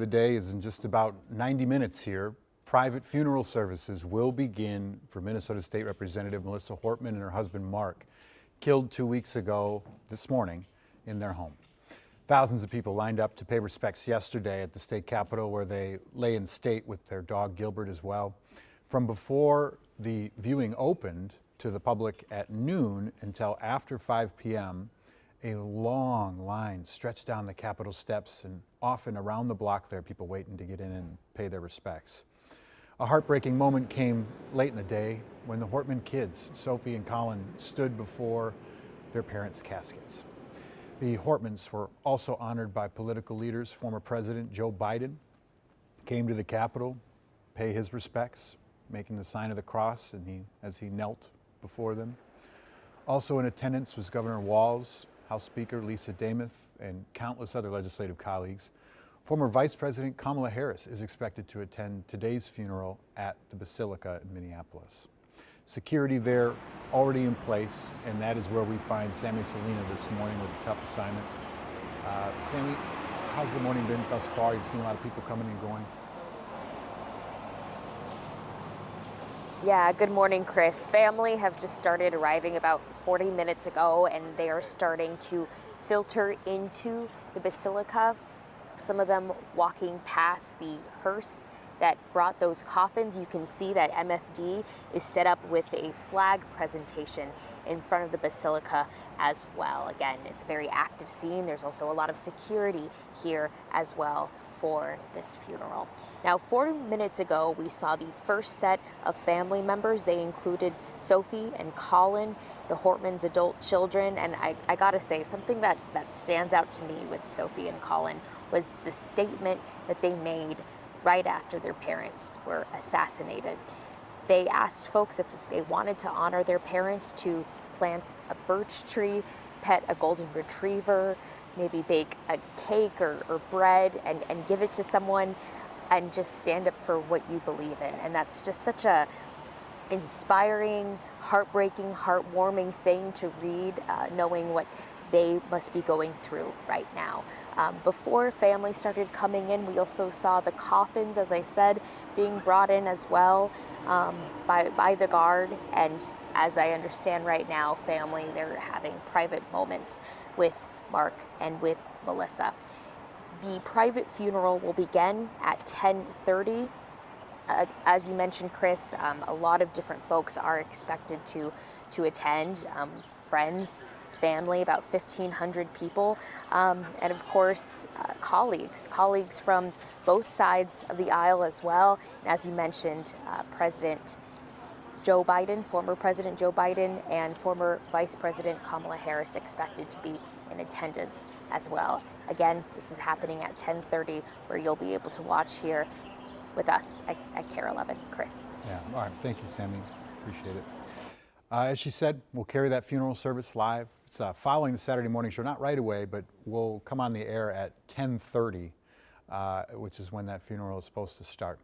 The day is in just about 90 minutes here. Private funeral services will begin for Minnesota State Representative Melissa Hortman and her husband Mark, killed 2 weeks ago this morning in their home. Thousands of people lined up to pay respects yesterday at the state capitol, where they lay in state with their dog Gilbert as well. From before the viewing opened to the public at noon until after 5 p.m., a long line stretched down the Capitol steps, and often around the block there, people waiting to get in and pay their respects. A heartbreaking moment came late in the day when the Hortman kids, Sophie and Colin, stood before their parents' caskets. The Hortmans were also honored by political leaders. Former President Joe Biden came to the Capitol, pay his respects, making the sign of the cross, and as he knelt before them. Also in attendance was Governor Walz, House Speaker Lisa Demuth, and countless other legislative colleagues. Former Vice President Kamala Harris is expected to attend today's funeral at the Basilica in Minneapolis. Security there already in place, and that is where we find Sammy Salina this morning with a tough assignment. Sammy, how's the morning been thus far? You've seen a lot of people coming and going. Yeah, good morning, Chris. Family have just started arriving about 40 minutes ago, and they are starting to filter into the Basilica. Some of them walking past the hearse that brought those coffins. You can see that MFD is set up with a flag presentation in front of the Basilica as well. Again, it's a very active scene. There's also a lot of security here as well for this funeral. Now, 40 minutes ago, we saw the first set of family members. They included Sophie and Colin, the Hortmans' adult children. And I gotta say, something that stands out to me with Sophie and Colin was the statement that they made right after their parents were assassinated. They asked folks if they wanted to honor their parents to plant a birch tree, pet a golden retriever, maybe bake a cake or bread and give it to someone, and just stand up for what you believe in. And that's just such a inspiring, heartbreaking, heartwarming thing to read, knowing what they must be going through right now. Before family started coming in, we also saw the coffins, as I said, being brought in as well by the guard. And as I understand right now, family, they're having private moments with Mark and with Melissa. The private funeral will begin at 10:30. As you mentioned, Chris, a lot of different folks are expected to attend, friends, family, about 1,500 people, and of course, colleagues from both sides of the aisle as well. And as you mentioned, President Joe Biden, former President Joe Biden, and former Vice President Kamala Harris expected to be in attendance as well. Again, this is happening at 10:30, where you'll be able to watch here with us at KARE 11. Chris. Yeah, all right. Thank you, Sammy. Appreciate it. As she said, we'll carry that funeral service live. It's following the Saturday morning show, not right away, but we'll come on the air at 10:30, which is when that funeral is supposed to start.